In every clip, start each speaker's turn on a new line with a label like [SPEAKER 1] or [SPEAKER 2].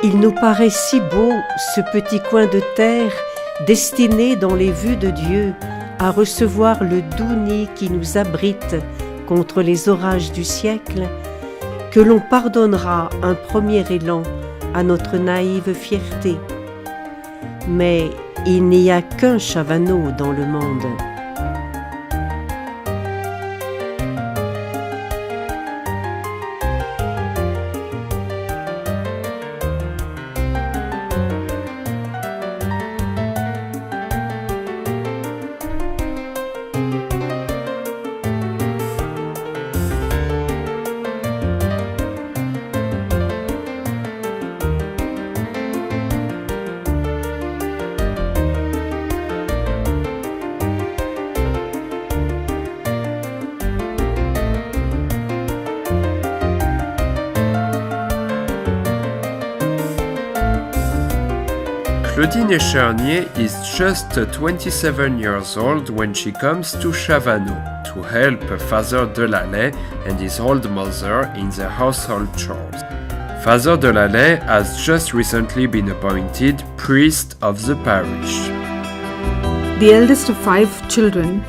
[SPEAKER 1] Il nous paraît si beau, ce petit coin de terre, destiné dans les vues de Dieu à recevoir le doux nid qui nous abrite contre les orages du siècle, que l'on pardonnera un premier élan à notre naïve fierté. Mais il n'y a qu'un Chavano dans le monde.
[SPEAKER 2] Claudine Echarnier is just 27 years old when she comes to Chavano to help Father Delalley and his old mother in their household chores. Father Delalley has just recently been appointed priest of the parish.
[SPEAKER 3] The eldest of 5 children,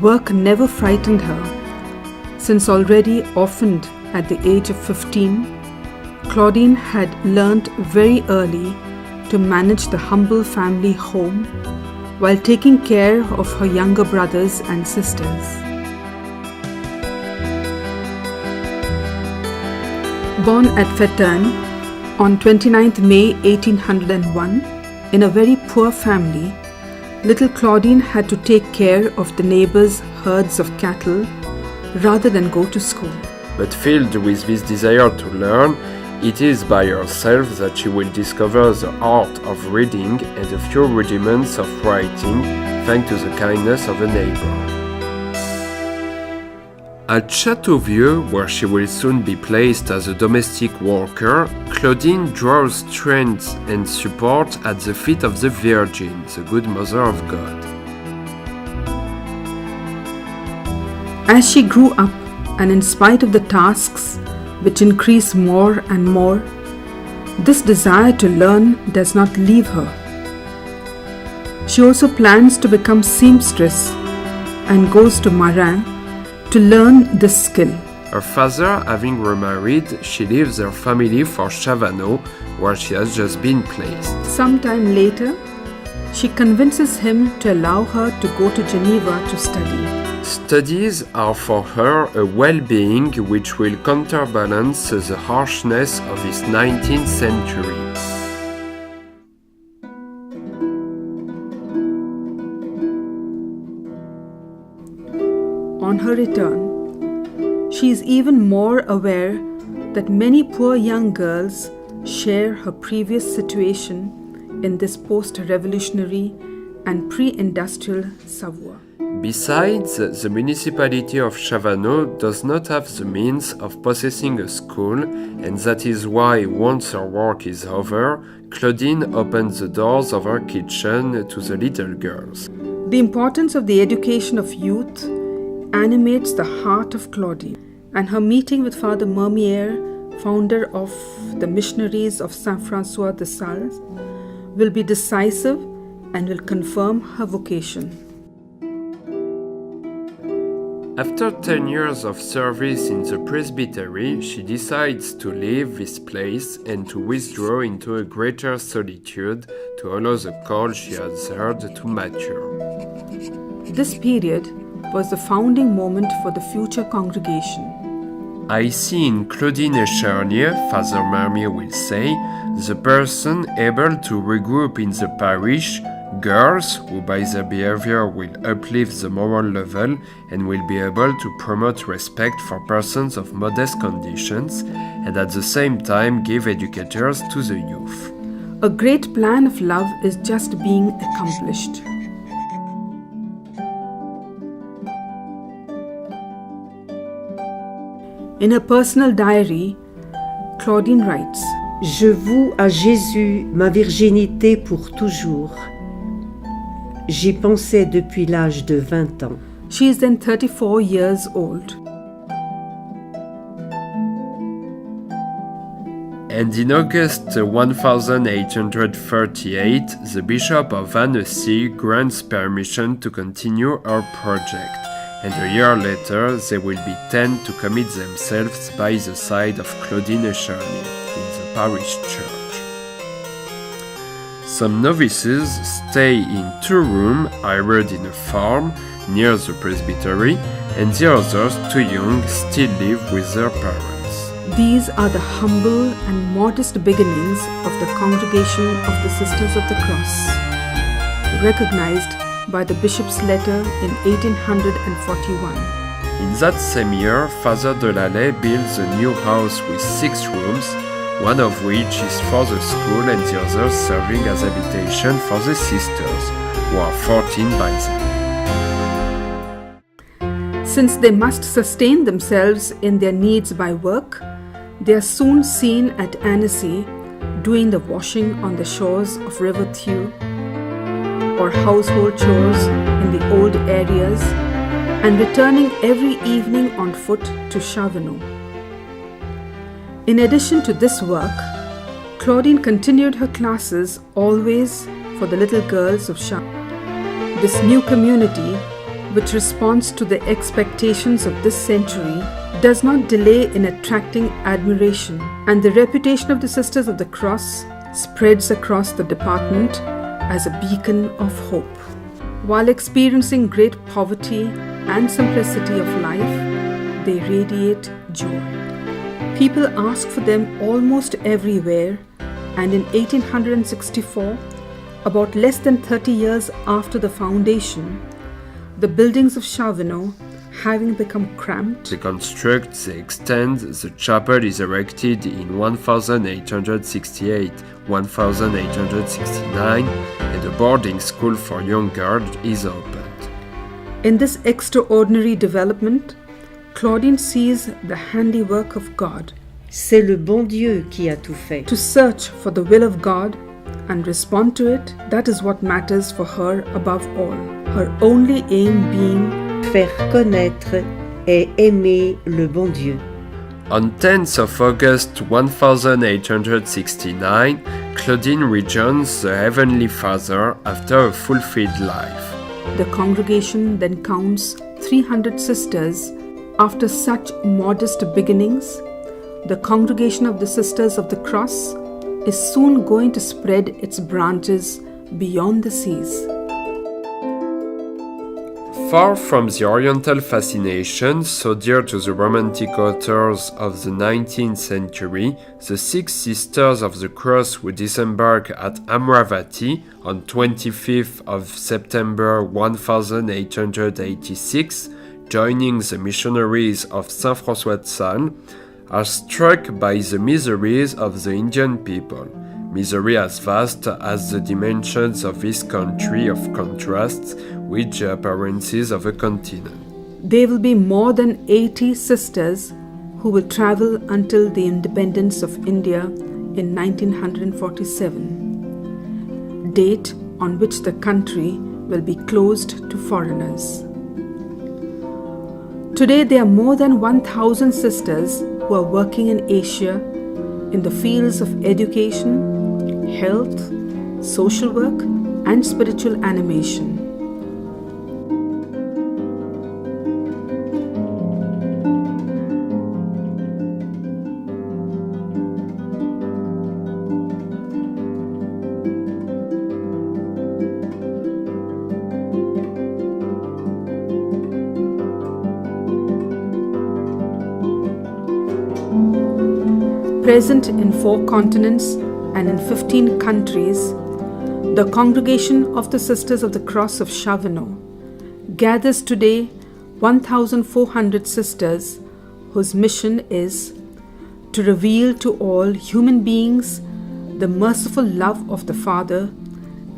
[SPEAKER 3] work never frightened her. Since already orphaned at the age of 15, Claudine had learnt very early to manage the humble family home while taking care of her younger brothers and sisters. Born at Fetterne on 29th May 1801 in a very poor family, little Claudine had to take care of the neighbors' herds of cattle rather than go to school.
[SPEAKER 2] But filled with this desire to learn, it is by herself that she will discover the art of reading and a few rudiments of writing, thanks to the kindness of a neighbor. At Châteauvieux, where she will soon be placed as a domestic worker, Claudine draws strength and support at the feet of the Virgin, the Good Mother of God.
[SPEAKER 3] As she grew up, and in spite of the tasks which increase more and more, this desire to learn does not leave her. She also plans to become seamstress and goes to Marin to learn this skill.
[SPEAKER 2] Her father having remarried, she leaves her family for Chavano, where she has just been placed.
[SPEAKER 3] Sometime later, she convinces him to allow her to go to Geneva to study.
[SPEAKER 2] Studies are for her a well-being which will counterbalance the harshness of his 19th century.
[SPEAKER 3] On her return, she is even more aware that many poor young girls share her previous situation in this post-revolutionary and pre-industrial Savoie.
[SPEAKER 2] Besides, the municipality of Chavano does not have the means of possessing a school, and that is why, once her work is over, Claudine opens the doors of her kitchen to the little girls.
[SPEAKER 3] The importance of the education of youth animates the heart of Claudine, and her meeting with Father Mermier, founder of the Missionaries of Saint Francois de Sales, will be decisive and will confirm her vocation.
[SPEAKER 2] After 10 years of service in the presbytery, she decides to leave this place and to withdraw into a greater solitude to allow the call she has heard to mature.
[SPEAKER 3] This period was the founding moment for the future congregation.
[SPEAKER 2] I see in Claudine Echarnier, Father Mermier will say, the person able to regroup in the parish girls who by their behavior will uplift the moral level and will be able to promote respect for persons of modest conditions and at the same time give educators to the youth.
[SPEAKER 3] A great plan of love is just being accomplished. In her personal diary, Claudine writes,
[SPEAKER 1] Je voue à Jésus ma virginité pour toujours. J'y pensais depuis l'âge de 20 ans.
[SPEAKER 3] She is then 34 years old.
[SPEAKER 2] and in August 1838, the Bishop of Annecy grants permission to continue her project, and a year later they will be 10 to commit themselves by the side of Claudine Charnier in the parish church. Some novices stay in 2 rooms hired in a farm near the presbytery, and the others, too young, still live with their parents.
[SPEAKER 3] These are the humble and modest beginnings of the Congregation of the Sisters of the Cross, recognized by the bishop's letter in 1841.
[SPEAKER 2] In that same year, Father de Lallay builds a new house with 6 rooms, one of which is for the school and the other serving as habitation for the sisters, who are 14 by then.
[SPEAKER 3] Since they must sustain themselves in their needs by work, they are soon seen at Annecy doing the washing on the shores of River Thew, or household chores in the old areas, and returning every evening on foot to Chavanot. In addition to this work, Claudine continued her classes always for the little girls of Chavanot. This new community, which responds to the expectations of this century, does not delay in attracting admiration, and the reputation of the Sisters of the Cross spreads across the department as a beacon of hope. While experiencing great poverty and simplicity of life, they radiate joy. People ask for them almost everywhere, and in 1864, about less than 30 years after the foundation, the buildings of Chavanot, having become cramped,
[SPEAKER 2] They construct, they extend, the chapel is erected in 1868, 1869, and a boarding school for young girls is opened.
[SPEAKER 3] in this extraordinary development, Claudine sees the handiwork of God.
[SPEAKER 1] C'est le bon Dieu qui a tout fait.
[SPEAKER 3] To search for the will of God and respond to it, that is what matters for her above all. Her only aim being
[SPEAKER 1] Faire connaître et aimer le bon Dieu.
[SPEAKER 2] On 10th of August 1869, Claudine rejoins the Heavenly Father after a fulfilled life.
[SPEAKER 3] the congregation then counts 300 sisters. After such modest beginnings, the Congregation of the Sisters of the Cross is soon going to spread its branches beyond the seas.
[SPEAKER 2] Far from the Oriental fascination so dear to the Romantic authors of the 19th century, the 6 Sisters of the Cross would disembark at Amravati on 25th of September 1886, joining the missionaries of Saint François de Sales, are struck by the miseries of the Indian people, misery as vast as the dimensions of this country of contrasts with the appearances of a continent.
[SPEAKER 3] There will be more than 80 sisters who will travel until the independence of India in 1947, date on which the country will be closed to foreigners. Today there are more than 1,000 sisters who are working in Asia in the fields of education, health, social work, and spiritual animation. Present in 4 continents and in 15 countries, the Congregation of the Sisters of the Cross of Chavanot gathers today 1,400 sisters whose mission is to reveal to all human beings the merciful love of the Father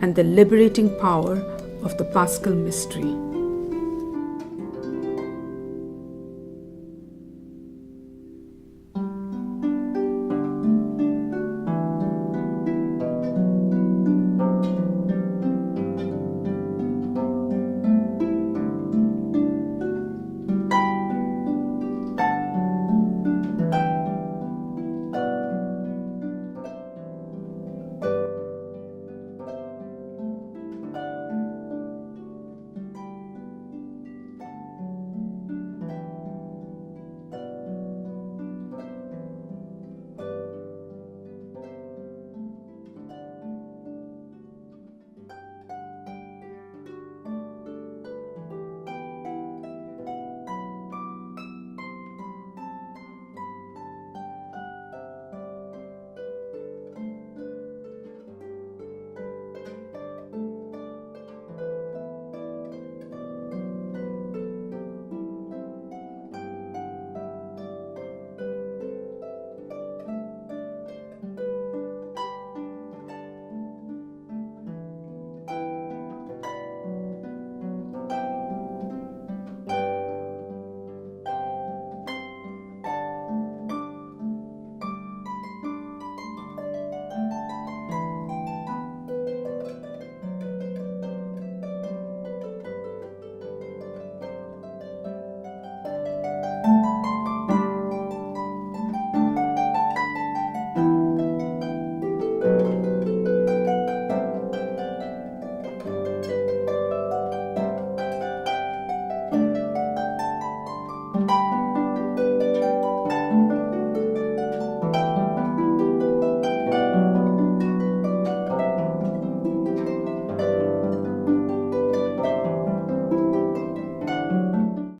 [SPEAKER 3] and the liberating power of the Paschal Mystery.